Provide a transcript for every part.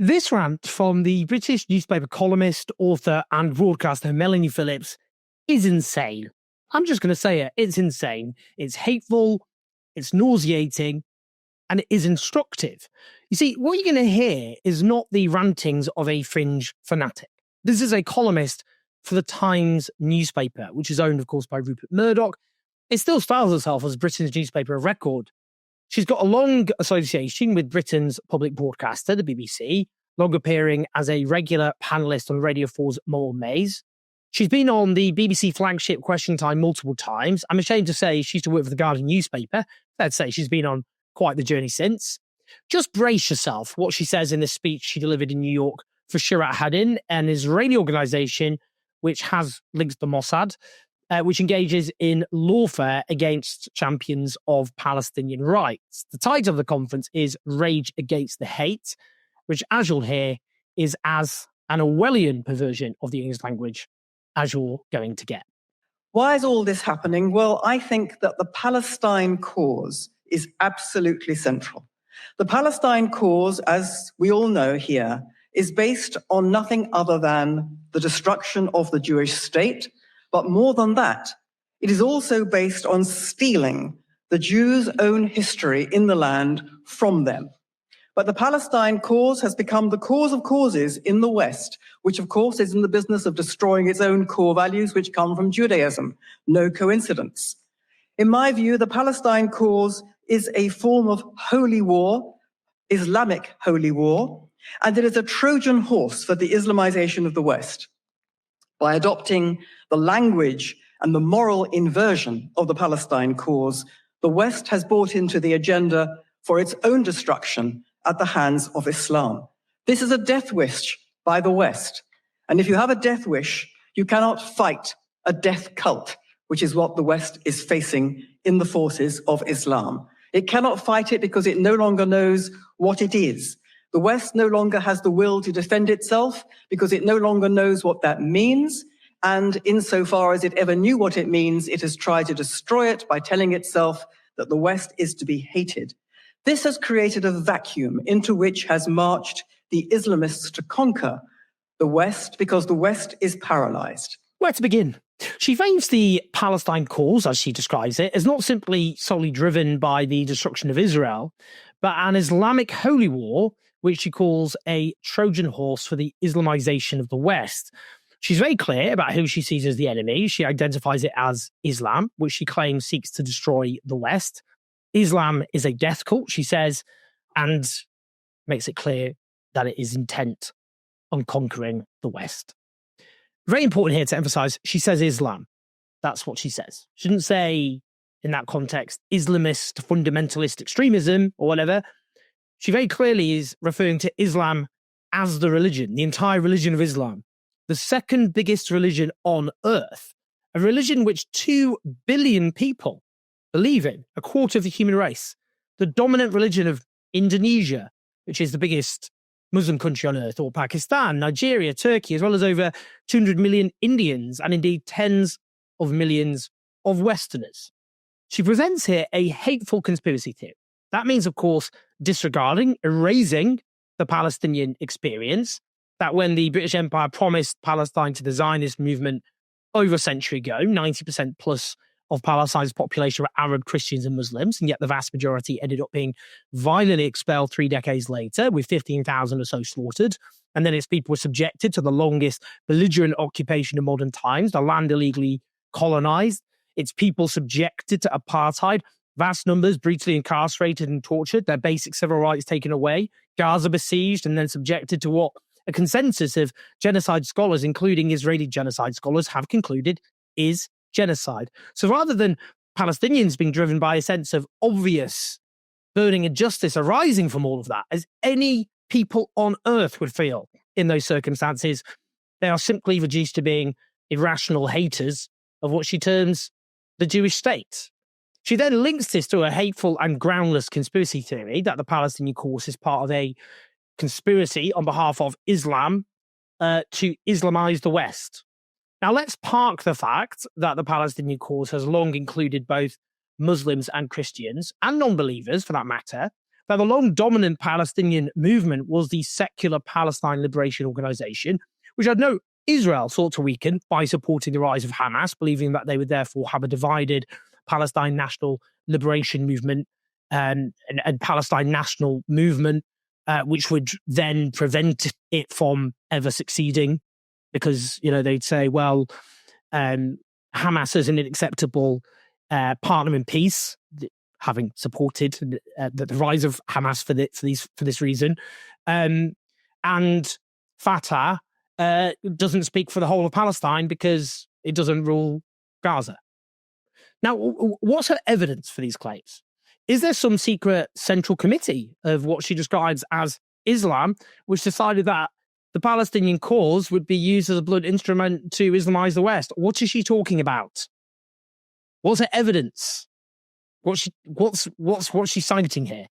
This rant from the British newspaper columnist, author, and broadcaster Melanie Phillips is insane. I'm just going to say it. It's insane. It's hateful, it's nauseating, and it is instructive. You see, what you're going to hear is not the rantings of a fringe fanatic. This is a columnist for the Times newspaper, which is owned, of course, by Rupert Murdoch. It still styles itself as Britain's newspaper of record. She's got a long association with Britain's public broadcaster, the BBC, long appearing as a regular panellist on Radio 4's Moral Maze. She's been on the BBC flagship Question Time multiple times. I'm ashamed to say she used to work for the Guardian newspaper. Let's say she's been on quite the journey since. Just brace yourself what she says in the speech she delivered in New York for Shirat Hadin, an Israeli organisation which has links to Mossad, which engages in lawfare against champions of Palestinian rights. The title of the conference is Rage Against the Hate, which, as you'll hear, is as an Orwellian perversion of the English language as you're going to get. Why is all this happening? Well, I think that the Palestine cause is absolutely central. The Palestine cause, as we all know here, is based on nothing other than the destruction of the Jewish state. But more than that, it is also based on stealing the Jews' own history in the land from them. But the Palestine cause has become the cause of causes in the West, which of course is in the business of destroying its own core values, which come from Judaism. No coincidence. In my view, the Palestine cause is a form of holy war, Islamic holy war, and it is a Trojan horse for the Islamization of the West. By adopting the language and the moral inversion of the Palestine cause, the West has bought into the agenda for its own destruction at the hands of Islam. This is a death wish by the West. And if you have a death wish, you cannot fight a death cult, which is what the West is facing in the forces of Islam. It cannot fight it because it no longer knows what it is. The West no longer has the will to defend itself because it no longer knows what that means. And insofar as it ever knew what it means, it has tried to destroy it by telling itself that the West is to be hated. This has created a vacuum into which has marched the Islamists to conquer the West because the West is paralyzed. Where to begin? She frames the Palestine cause, as she describes it, as not simply solely driven by the destruction of Israel, but an Islamic holy war, which she calls a Trojan horse for the Islamization of the West. She's very clear about who she sees as the enemy. She identifies it as Islam, which she claims seeks to destroy the West. Islam is a death cult, she says, and makes it clear that it is intent on conquering the West. Very important here to emphasize, she says Islam. That's what she says. She didn't say, in that context, Islamist, fundamentalist extremism or whatever. She very clearly is referring to Islam as the religion, the entire religion of Islam, the second biggest religion on earth, a religion which 2 billion people believe in, a quarter of the human race, the dominant religion of Indonesia, which is the biggest Muslim country on earth, or Pakistan, Nigeria, Turkey, as well as over 200 million Indians and indeed tens of millions of Westerners. She presents here a hateful conspiracy theory. That means, of course, disregarding, erasing the Palestinian experience, that when the British Empire promised Palestine to the Zionist movement over a century ago, 90% plus of Palestine's population were Arab Christians and Muslims, and yet the vast majority ended up being violently expelled 3 decades later, with 15,000 or so slaughtered. And then its people were subjected to the longest belligerent occupation in modern times, the land illegally colonized, its people subjected to apartheid, vast numbers brutally incarcerated and tortured, their basic civil rights taken away, Gaza besieged and then subjected to what a consensus of genocide scholars, including Israeli genocide scholars, have concluded is genocide. So rather than Palestinians being driven by a sense of obvious burning injustice arising from all of that, as any people on earth would feel in those circumstances, they are simply reduced to being irrational haters of what she terms the Jewish state. She then links this to a hateful and groundless conspiracy theory that the Palestinian cause is part of a conspiracy on behalf of Islam to Islamize the West. Now, let's park the fact that the Palestinian cause has long included both Muslims and Christians, and non-believers for that matter, that the long dominant Palestinian movement was the secular Palestine Liberation Organization, which I'd note Israel sought to weaken by supporting the rise of Hamas, believing that they would therefore have a divided Palestine National Liberation Movement and Palestine National Movement, which would then prevent it from ever succeeding, because, you know, they'd say, well, Hamas is an unacceptable partner in peace, having supported the rise of Hamas for this reason, and Fatah doesn't speak for the whole of Palestine because it doesn't rule Gaza. Now, what's her evidence for these claims? Is there some secret central committee of what she describes as Islam, which decided that the Palestinian cause would be used as a blunt instrument to Islamize the West? What is she talking about? What's her evidence? What's she citing here?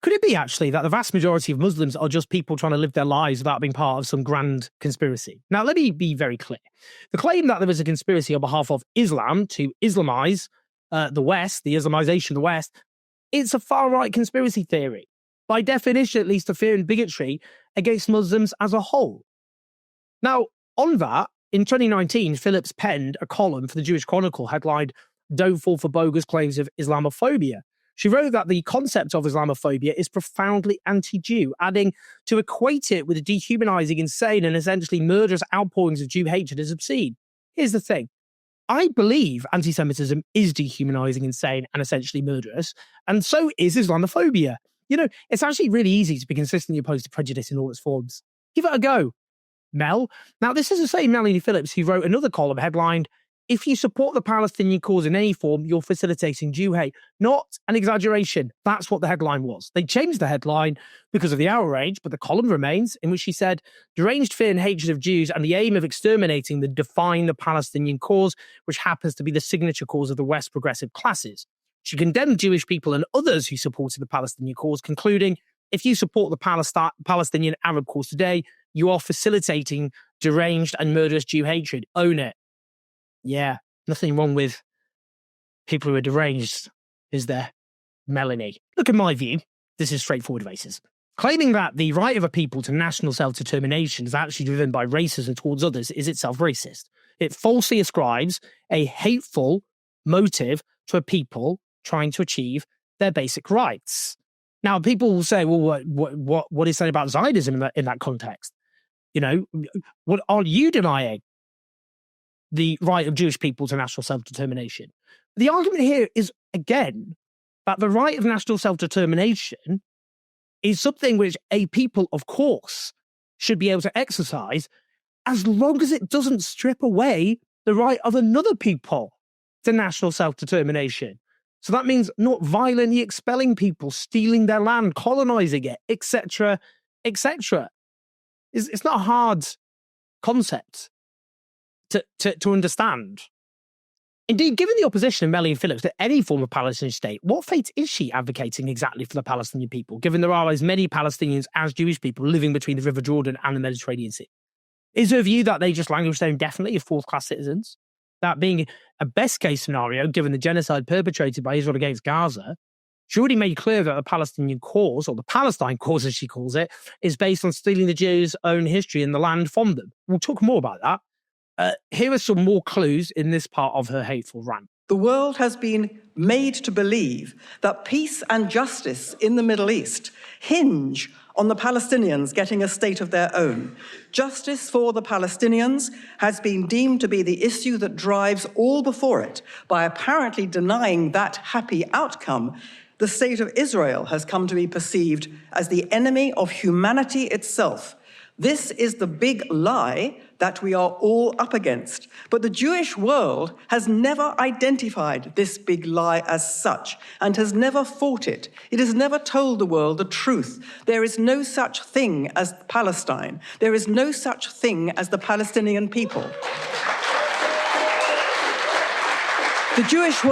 Could it be actually that the vast majority of Muslims are just people trying to live their lives without being part of some grand conspiracy? Now, let me be very clear. The claim that there is a conspiracy on behalf of Islam to Islamize the West, the Islamization of the West, it's a far-right conspiracy theory. By definition, at least, a fear and bigotry against Muslims as a whole. Now, on that, in 2019, Phillips penned a column for the Jewish Chronicle headlined, "Don't Fall for Bogus Claims of Islamophobia." She wrote that the concept of Islamophobia is profoundly anti-Jew, adding, to equate it with dehumanizing, insane, and essentially murderous outpourings of Jew hatred is obscene. Here's the thing. I believe anti-Semitism is dehumanizing, insane, and essentially murderous, and so is Islamophobia. You know, it's actually really easy to be consistently opposed to prejudice in all its forms. Give it a go, Mel. Now, this is the same Melanie Phillips who wrote another column headlined, "If you support the Palestinian cause in any form, you're facilitating Jew hate." Not an exaggeration. That's what the headline was. They changed the headline because of the outrage, but the column remains, in which she said, "Deranged fear and hatred of Jews and the aim of exterminating them define the Palestinian cause, which happens to be the signature cause of the West's progressive classes." She condemned Jewish people and others who supported the Palestinian cause, concluding, "If you support the Palestinian Arab cause today, you are facilitating deranged and murderous Jew hatred. Own it." Yeah, nothing wrong with people who are deranged, is there, Melanie? Look, in my view, this is straightforward racism. Claiming that the right of a people to national self-determination is actually driven by racism towards others is itself racist. It falsely ascribes a hateful motive to a people trying to achieve their basic rights. Now, people will say, well, what is said about Zionism in that context? You know, what are you denying? The right of Jewish people to national self-determination. The argument here is, again, that the right of national self-determination is something which a people, of course, should be able to exercise as long as it doesn't strip away the right of another people to national self-determination. So that means not violently expelling people, stealing their land, colonizing it, etc., etc. It's not a hard concept to understand. Indeed, given the opposition of Melanie Phillips to any form of Palestinian state, what fate is she advocating exactly for the Palestinian people, given there are as many Palestinians as Jewish people living between the River Jordan and the Mediterranean Sea? Is her view that they just languish there indefinitely as fourth-class citizens? That being a best-case scenario, given the genocide perpetrated by Israel against Gaza, she already made clear that the Palestinian cause, or the Palestine cause as she calls it, is based on stealing the Jews' own history and the land from them. We'll talk more about that. Here are some more clues in this part of her hateful rant. The world has been made to believe that peace and justice in the Middle East hinge on the Palestinians getting a state of their own. Justice for the Palestinians has been deemed to be the issue that drives all before it. By apparently denying that happy outcome, the state of Israel has come to be perceived as the enemy of humanity itself. This is the big lie that we are all up against. But the Jewish world has never identified this big lie as such and has never fought it. It has never told the world the truth. There is no such thing as Palestine. There is no such thing as the Palestinian people. The Jewish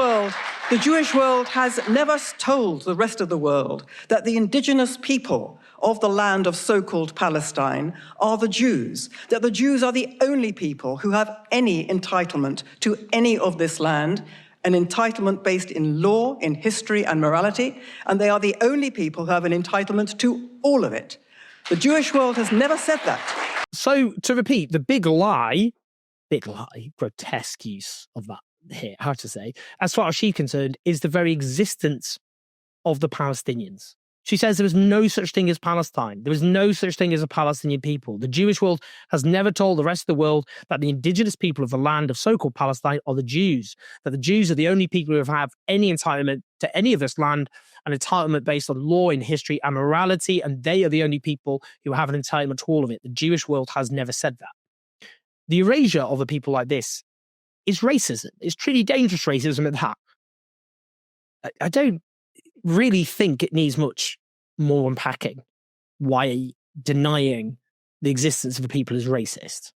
world has never told the rest of the world that the indigenous people of the land of so-called Palestine are the Jews, that the Jews are the only people who have any entitlement to any of this land, an entitlement based in law, in history and morality, and they are the only people who have an entitlement to all of it. The Jewish world has never said that. So, to repeat, the big lie, grotesque use of that here, how to say, as far as she's concerned, is the very existence of the Palestinians. She says there is no such thing as Palestine. There is no such thing as a Palestinian people. The Jewish world has never told the rest of the world that the indigenous people of the land of so-called Palestine are the Jews, that the Jews are the only people who have any entitlement to any of this land, an entitlement based on law and history and morality, and they are the only people who have an entitlement to all of it. The Jewish world has never said that. The erasure of a people like this is racism. It's truly dangerous racism at that. I don't really think it needs much more unpacking why denying the existence of a people is racist.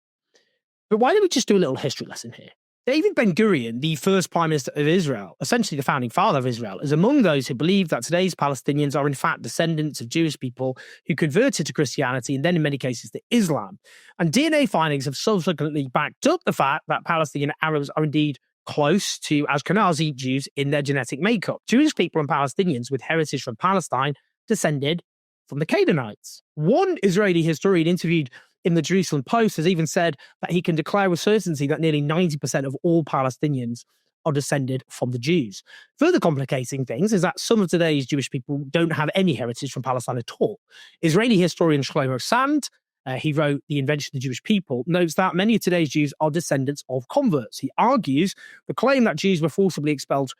But why don't we just do a little history lesson here? David Ben-Gurion, the first Prime Minister of Israel, essentially the founding father of Israel, is among those who believe that today's Palestinians are in fact descendants of Jewish people who converted to Christianity and then in many cases to Islam. And DNA findings have subsequently backed up the fact that Palestinian Arabs are indeed close to Ashkenazi Jews in their genetic makeup. Jewish people and Palestinians with heritage from Palestine descended from the Canaanites. One Israeli historian interviewed in the Jerusalem Post has even said that he can declare with certainty that nearly 90% of all Palestinians are descended from the Jews. Further complicating things is that some of today's Jewish people don't have any heritage from Palestine at all. Israeli historian Shlomo Sand, he wrote The Invention of the Jewish People, notes that many of today's Jews are descendants of converts. He argues the claim that Jews were forcibly expelled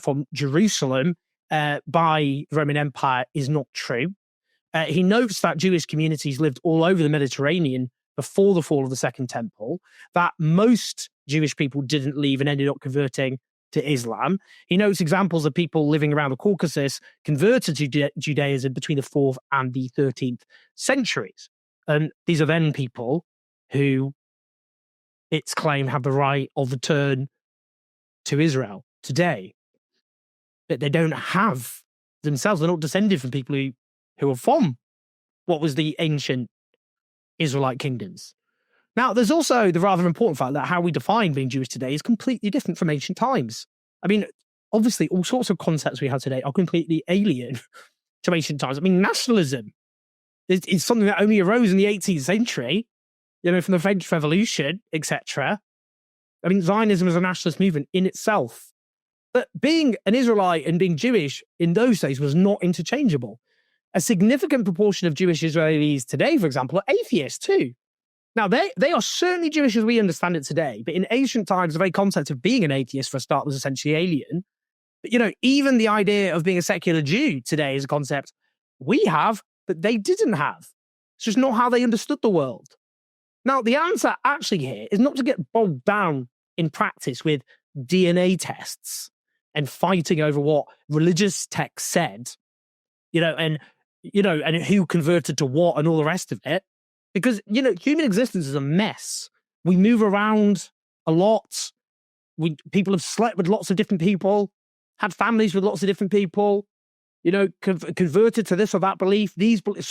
from Jerusalem by the Roman Empire is not true. He notes that Jewish communities lived all over the Mediterranean before the fall of the Second Temple, that most Jewish people didn't leave and ended up converting to Islam. He notes examples of people living around the Caucasus converted to Judaism between the 4th and the 13th centuries. And these are then people who, it's claimed, have the right of return to Israel today. But they don't have themselves, they're not descended from people who are from what was the ancient Israelite kingdoms. Now, there's also the rather important fact that how we define being Jewish today is completely different from ancient times. I mean, obviously, all sorts of concepts we have today are completely alien to ancient times. I mean, nationalism is something that only arose in the 18th century, from the French Revolution, etc. I mean, Zionism is a nationalist movement in itself. But being an Israelite and being Jewish in those days was not interchangeable. A significant proportion of Jewish Israelis today, for example, are atheists too. Now, they are certainly Jewish as we understand it today, but in ancient times, the very concept of being an atheist, for a start, was essentially alien. But, even the idea of being a secular Jew today is a concept we have, but they didn't have. It's just not how they understood the world. Now, the answer actually here is not to get bogged down in practice with DNA tests and fighting over what religious texts said, and who converted to what and all the rest of it. Because, human existence is a mess. We move around a lot. People have slept with lots of different people, had families with lots of different people, converted to this or that belief.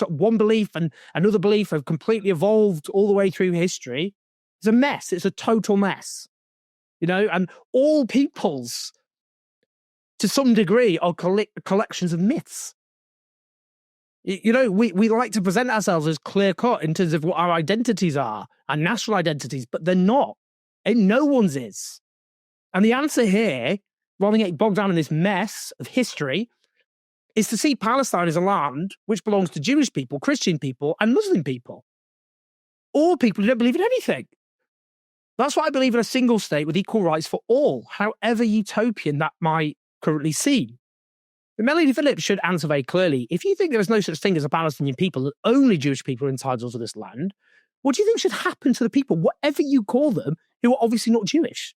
One belief and another belief have completely evolved all the way through history. It's a mess. It's a total mess. And all peoples, to some degree, are collections of myths. We like to present ourselves as clear-cut in terms of what our identities are, our national identities, but they're not. And no one's is. And the answer here, rather than getting bogged down in this mess of history, is to see Palestine as a land which belongs to Jewish people, Christian people, and Muslim people. All people who don't believe in anything. That's why I believe in a single state with equal rights for all, however utopian that might currently seem. But Melanie Phillips should answer very clearly, if you think there is no such thing as a Palestinian people, that only Jewish people are entitled to this land, what do you think should happen to the people, whatever you call them, who are obviously not Jewish?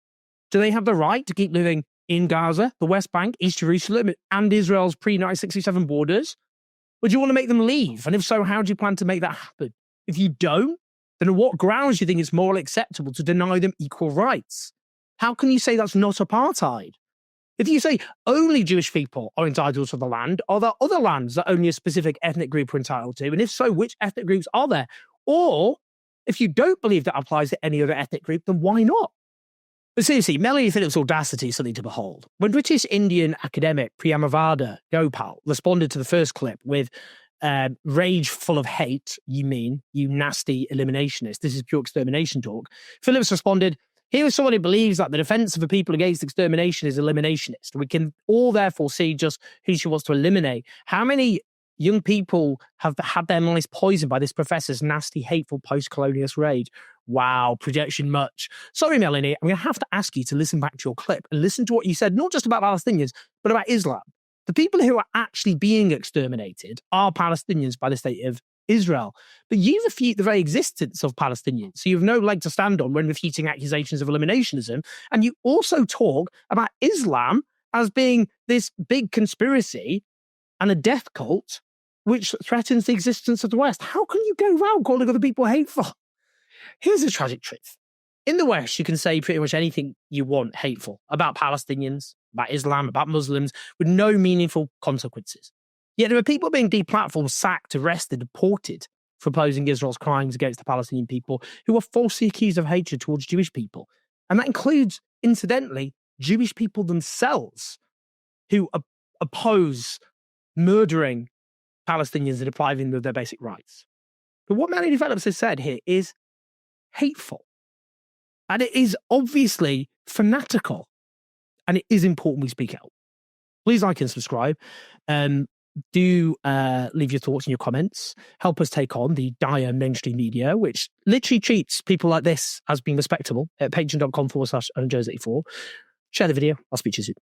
Do they have the right to keep living in Gaza, the West Bank, East Jerusalem, and Israel's pre-1967 borders? Or do you want to make them leave? And if so, how do you plan to make that happen? If you don't, then on what grounds do you think it's morally acceptable to deny them equal rights? How can you say that's not apartheid? If you say only Jewish people are entitled to the land, are there other lands that only a specific ethnic group are entitled to? And if so, which ethnic groups are there? Or if you don't believe that applies to any other ethnic group, then why not? But seriously, Melanie Phillips' audacity is something to behold. When British Indian academic Priyamavada Gopal responded to the first clip with rage full of hate, you mean, you nasty eliminationist, this is pure extermination talk, Phillips responded, here is someone who believes that the defense of the people against extermination is eliminationist. We can all therefore see just who she wants to eliminate. How many young people have had their minds poisoned by this professor's nasty, hateful post-colonialist rage? Wow, projection much. Sorry, Melanie, I'm going to have to ask you to listen back to your clip and listen to what you said, not just about Palestinians, but about Islam. The people who are actually being exterminated are Palestinians by the state of Israel. But you refute the very existence of Palestinians, so you have no leg to stand on when refuting accusations of eliminationism. And you also talk about Islam as being this big conspiracy and a death cult which threatens the existence of the West. How can you go around calling other people hateful? Here's the tragic truth. In the West, you can say pretty much anything you want hateful about Palestinians, about Islam, about Muslims, with no meaningful consequences. Yet there are people being deplatformed, sacked, arrested, deported for opposing Israel's crimes against the Palestinian people who are falsely accused of hatred towards Jewish people. And that includes, incidentally, Jewish people themselves who oppose murdering Palestinians and depriving them of their basic rights. But what Melanie Phillips has said here is hateful. And it is obviously fanatical. And it is important we speak out. Please like and subscribe. Do leave your thoughts in your comments. Help us take on the dire mainstream media, which literally treats people like this as being respectable at patreon.com/Jones84. Share the video. I'll speak to you soon.